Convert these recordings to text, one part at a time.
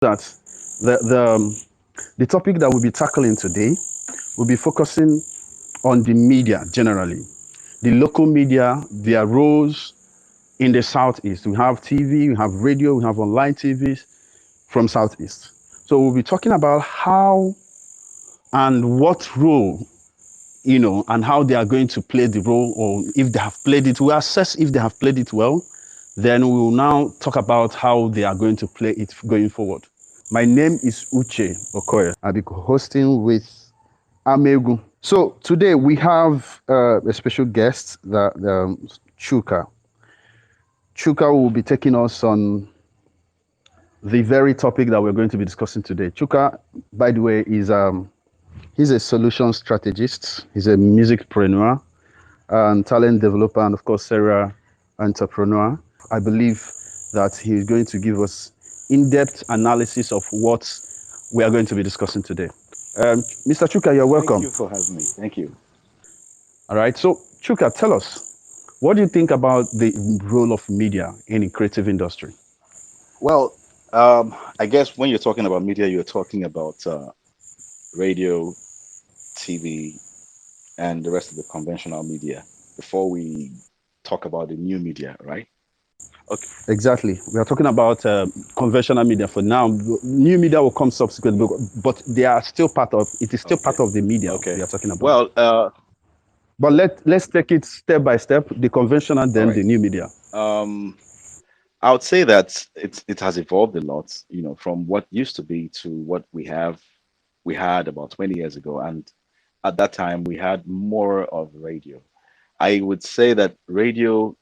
that the topic that we'll be tackling today will be focusing on the media generally, the local media, their roles in the Southeast. We have TV, we have radio, we have online TVs from Southeast. So we'll be talking about how and what role, and how they are going to play the role, or if they have played it. We'll assess if they have played it well. Then we will now talk about how they are going to play it going forward. My name is Uche Okoye. I'll be hosting with Amaegwu. So today we have a special guest, Chuka. Chuka will be taking us on the very topic that we're going to be discussing today. Chuka, by the way, is he's a solution strategist. He's a music-preneur and talent developer, and of course, serial entrepreneur. I believe that he's going to give us in-depth analysis of what we are going to be discussing today. Mr. Chuka, you're welcome. Thank you for having me. Thank you. All right. So, Chuka, tell us, what do you think about the role of media in the creative industry? Well, I guess when you're talking about media, you're talking about radio, TV, and the rest of the conventional media before we talk about the new media, right? Okay. Exactly. We are talking about conventional media for now. New media will come subsequently, but they are still part of it. Is still Okay. part of the media we Okay. are talking about. Well, But let's take it step by step. The conventional, all then right. the new media. Um, I would say that it has evolved a lot, from what used to be to what we had about 20 years ago. And at that time, we had more of radio. I would say that radio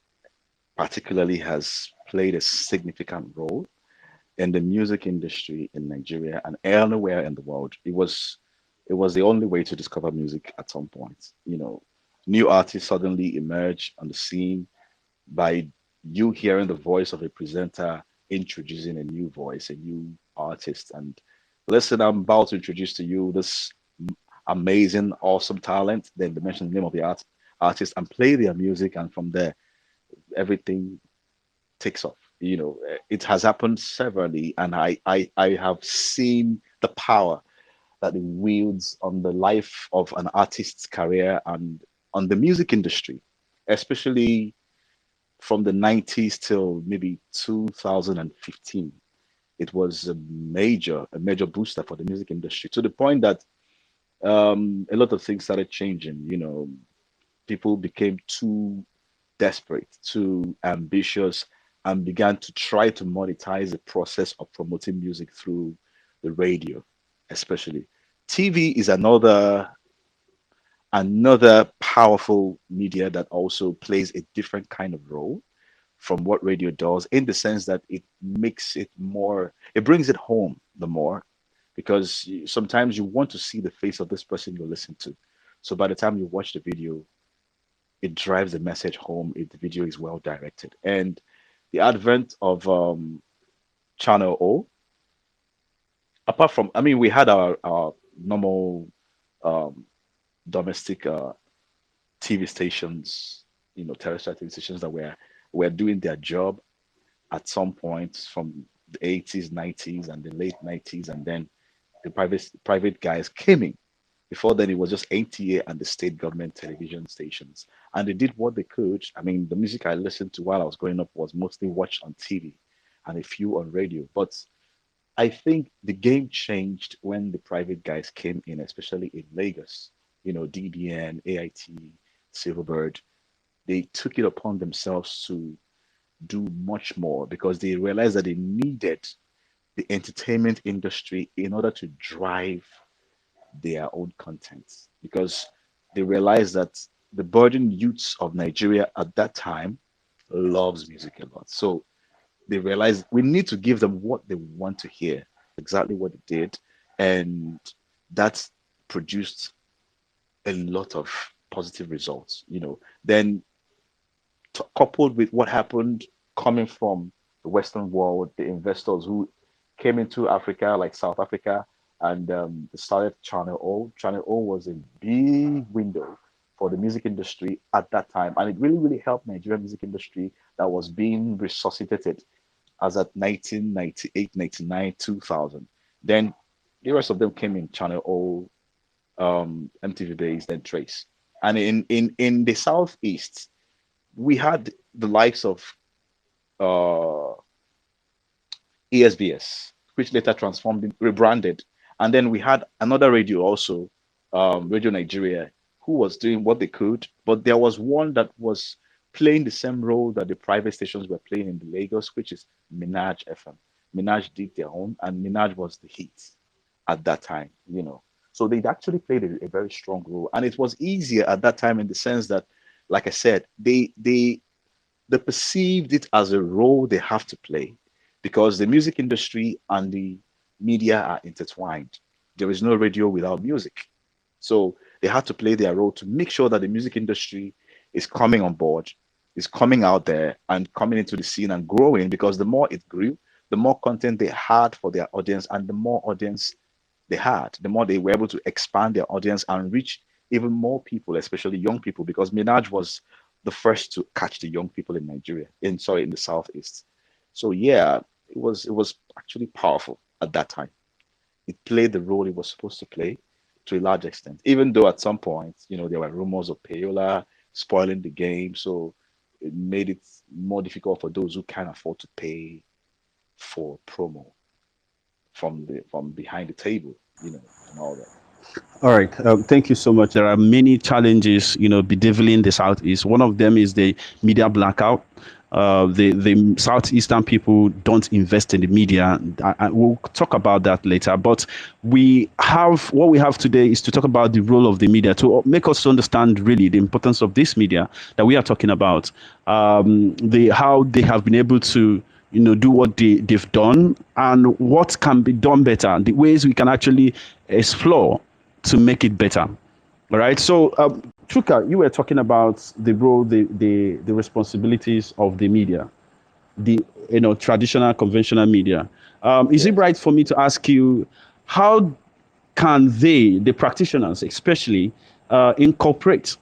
particularly has played a significant role in the music industry in Nigeria and anywhere in the world. It was the only way to discover music at some point. New artists suddenly emerge on the scene by you hearing the voice of a presenter introducing a new voice, a new artist, and listen, I'm about to introduce to you this amazing, awesome talent. Then they mention the name of the artist and play their music, and from there everything takes off. It has happened severally, and I have seen the power that it wields on the life of an artist's career and on the music industry, especially from the 90s till maybe 2015. It was a major booster for the music industry, to the point that a lot of things started changing. People became too desperate, too ambitious, and began to try to monetize the process of promoting music through the radio, especially. TV is another powerful media that also plays a different kind of role from what radio does, in the sense that it brings it home the more, because sometimes you want to see the face of this person you listen to. So by the time you watch the video, it drives the message home if the video is well directed. And the advent of Channel O, apart from, I mean, we had our normal um, domestic TV stations, terrestrial TV stations that were doing their job at some point from the 80s, 90s, and the late 90s, and then the private guys came in. Before then, it was just ATA and the state government television stations, and they did what they could. I mean, the music I listened to while I was growing up was mostly watched on TV and a few on radio. But I think the game changed when the private guys came in, especially in Lagos. DBN, AIT, Silverbird. They took it upon themselves to do much more because they realized that they needed the entertainment industry in order to drive their own content, because they realized that the burdened youths of Nigeria at that time loves music a lot. So they realized we need to give them what they want to hear. Exactly what it did, and that produced a lot of positive results. Then coupled with what happened coming from the Western world, the investors who came into Africa, like South Africa, and they started Channel O. Channel O was a big window for the music industry at that time, and it really, really helped Nigerian music industry that was being resuscitated as at 1998, 99, 2000. Then the rest of them came in Channel O, MTV Base, then Trace. And in the Southeast, we had the likes of uh, ESBS, which later transformed, rebranded. And then we had another radio also, Radio Nigeria, who was doing what they could. But there was one that was playing the same role that the private stations were playing in the Lagos, which is Minaj FM. Minaj did their own, and Minaj was the hit at that time, you know. So they actually played a very strong role. And it was easier at that time in the sense that, like I said, they perceived it as a role they have to play because the music industry and the media are intertwined. There is no radio without music. So they had to play their role to make sure that the music industry is coming on board, is coming out there and coming into the scene and growing, because the more it grew, the more content they had for their audience, and the more audience they had, the more they were able to expand their audience and reach even more people, especially young people, because Minaj was the first to catch the young people in Nigeria, in the Southeast. So yeah, it was actually powerful at that time. It played the role it was supposed to play to a large extent, even though at some point, there were rumors of payola spoiling the game. So it made it more difficult for those who can't afford to pay for promo from behind the table, and all that. All right. Thank you so much. There are many challenges, bedeviling the Southeast. One of them is the media blackout. The Southeastern people don't invest in the media. We'll talk about that later. But what we have today is to talk about the role of the media to make us understand really the importance of this media that we are talking about. How they have been able to do what they've done, and what can be done better, the ways we can actually explore to make it better. All right. So, Chuka, you were talking about the role, the responsibilities of the media, the traditional, conventional media. Is it Yes. right for me to ask you, how can they, the practitioners especially, incorporate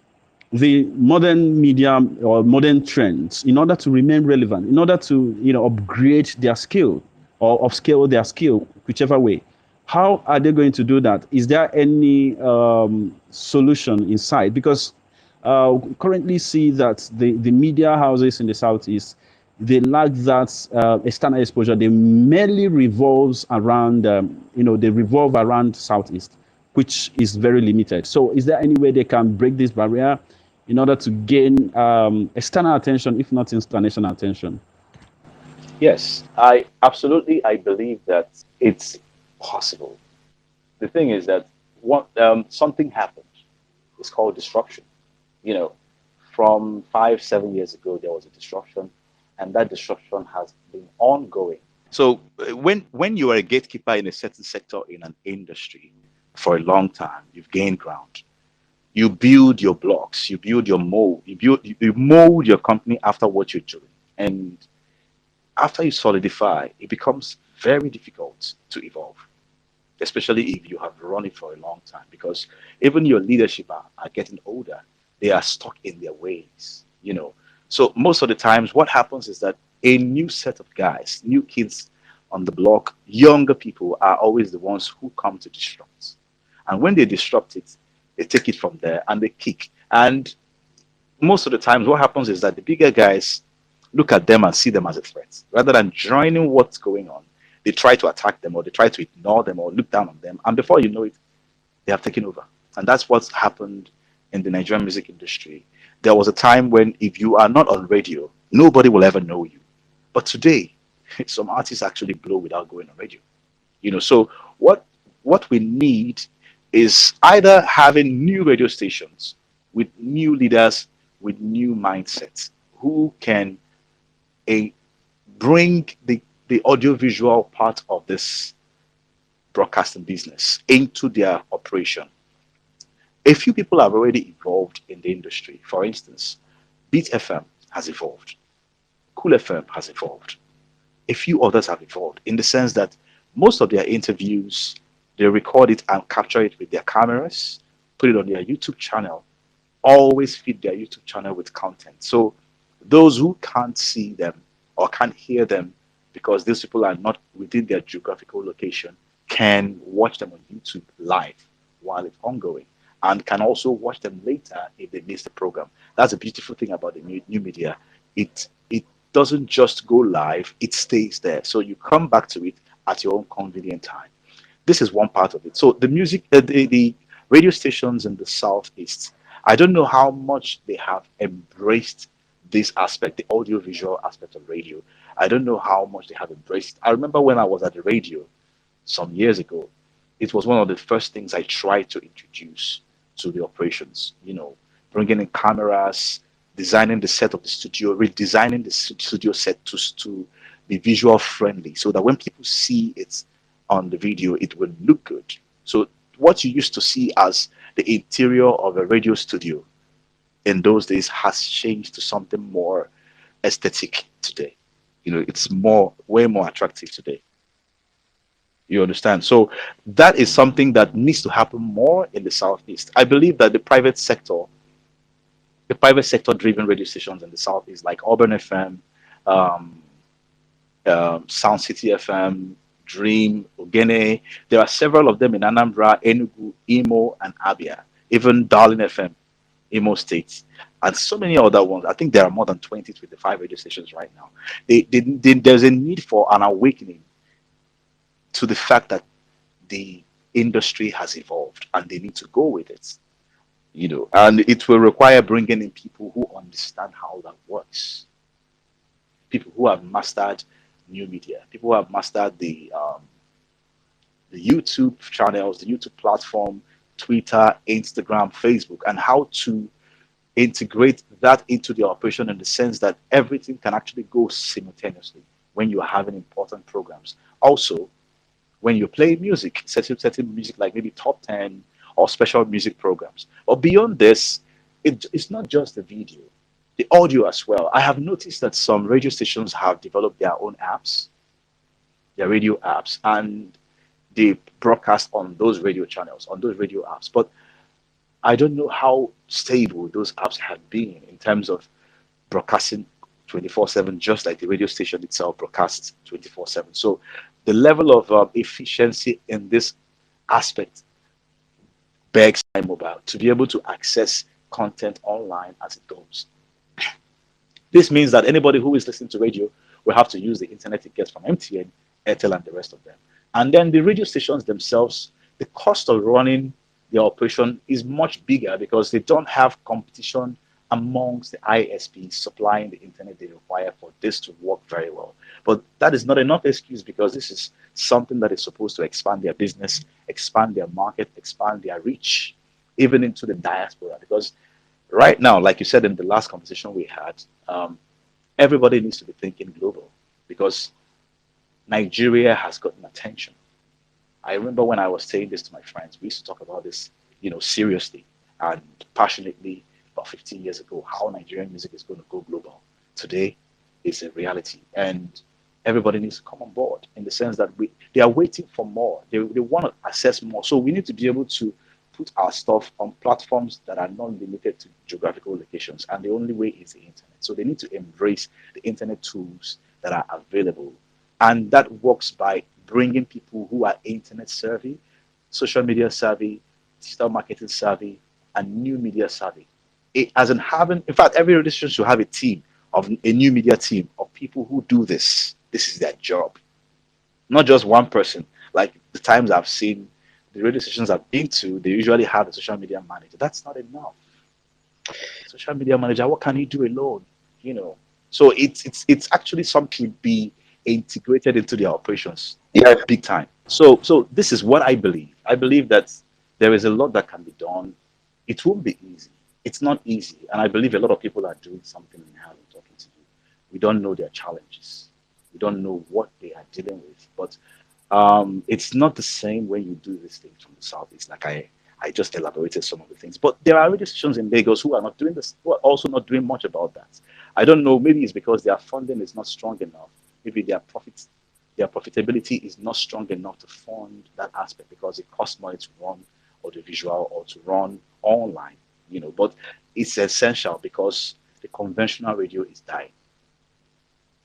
the modern media or modern trends in order to remain relevant, in order to upgrade their skill or upscale their skill, whichever way? How are they going to do that? Is there any solution inside? Because currently see that the media houses in the Southeast, they lack that external exposure. They mainly revolves around, they revolve around Southeast, which is very limited. So is there any way they can break this barrier in order to gain external attention, if not international attention? Yes, I believe that it's possible. The thing is that something happened. It's called disruption. You know, from 5, 7 years ago, there was a disruption, and that disruption has been ongoing. So when you are a gatekeeper in a certain sector in an industry for a long time, you've gained ground. You build your blocks, you build your mold, you mold your company after what you're doing, and after you solidify, it becomes very difficult to evolve, especially if you have run it for a long time, because even your leadership are getting older. They are stuck in their ways. So most of the times what happens is that a new set of guys, new kids on the block, younger people are always the ones who come to disrupt. And when they disrupt it, they take it from there and they kick. And most of the times what happens is that the bigger guys look at them and see them as a threat rather than joining what's going on. They try to attack them, or they try to ignore them, or look down on them, and before you know it, they have taken over. And that's what's happened in the Nigerian music industry. There was a time when if you are not on radio, nobody will ever know you. But today, some artists actually blow without going on radio. So what we need is either having new radio stations with new leaders, with new mindsets, who can a bring the audiovisual part of this broadcasting business into their operation. A few people have already evolved in the industry. For instance, Beat FM has evolved, Cool FM has evolved. A few others have evolved in the sense that most of their interviews, they record it and capture it with their cameras, put it on their YouTube channel, always feed their YouTube channel with content. So those who can't see them or can't hear them because these people are not within their geographical location, can watch them on YouTube live while it's ongoing, and can also watch them later if they miss the program. That's a beautiful thing about the new media. It doesn't just go live; it stays there. So you come back to it at your own convenient time. This is one part of it. So the music, the radio stations in the southeast, I don't know how much they have embraced this aspect, the audio visual aspect of radio. I don't know how much they have embraced. I remember when I was at the radio some years ago, it was one of the first things I tried to introduce to the operations. Bringing in cameras, designing the set of the studio, redesigning the studio set to be visual friendly, so that when people see it on the video, it will look good. So what you used to see as the interior of a radio studio in those days has changed to something more aesthetic today. It's way more attractive today. You understand? So that is something that needs to happen more in the southeast. I believe that the private sector driven radio stations in the southeast, like Urban FM, um, Sound City FM, Dream, Ogene, there are several of them in Anambra, Enugu, Imo, and Abia, even Darling FM, Imo State, and so many other ones. I think there are more than 20, 25 radio stations right now. There's a need for an awakening to the fact that the industry has evolved and they need to go with it. And it will require bringing in people who understand how that works, people who have mastered new media, people who have mastered the YouTube channels, the YouTube platform, Twitter, Instagram, Facebook, and how to integrate that into the operation in the sense that everything can actually go simultaneously when you are having important programs. Also, when you play music, certain music like maybe top 10 or special music programs. But beyond this, it's not just the video, the audio as well. I have noticed that some radio stations have developed their own apps, their radio apps, and they broadcast on those radio channels, on those radio apps. But I don't know how stable those apps have been in terms of broadcasting 24/7, just like the radio station itself broadcasts 24/7. So the level of efficiency in this aspect begs mobile to be able to access content online as it goes. This means that anybody who is listening to radio will have to use the internet it gets from MTN, Airtel, and the rest of them. And then the radio stations themselves, the cost of running their operation is much bigger because they don't have competition amongst the ISPs supplying the internet they require for this to work very well. But that is not enough excuse, because this is something that is supposed to expand their business, expand their market, expand their reach, even into the diaspora. Because right now, like you said in the last conversation we had, everybody needs to be thinking global, because Nigeria has gotten attention. I remember when I was saying this to my friends, we used to talk about this, seriously and passionately about 15 years ago, how Nigerian music is going to go global. Today, it's a reality, and everybody needs to come on board in the sense that they are waiting for more. They want to access more. So we need to be able to put our stuff on platforms that are not limited to geographical locations, and the only way is the internet. So they need to embrace the internet tools that are available, and that works by bringing people who are internet savvy, social media savvy, digital marketing savvy, and new media savvy. In fact, every radio station should have a new media team of people who do this. This is their job, not just one person. Like the times I've seen the radio stations I've been to, they usually have a social media manager. That's not enough. Social media manager, what can you do alone? So it's actually something to be integrated into their operations, Yeah. big time. So this is what I believe. I believe that there is a lot that can be done. It won't be easy. It's not easy, and I believe a lot of people are doing something in how I'm talking to you. We don't know their challenges. We don't know what they are dealing with, but it's not the same when you do these things from the southeast. Like I just elaborated some of the things, but there are radio stations in Lagos who are not doing this, who are also not doing much about that. I don't know. Maybe it's because their funding is not strong enough. Maybe their profitability is not strong enough to fund that aspect, because it costs money to run audiovisual or to run online. But it's essential because the conventional radio is dying.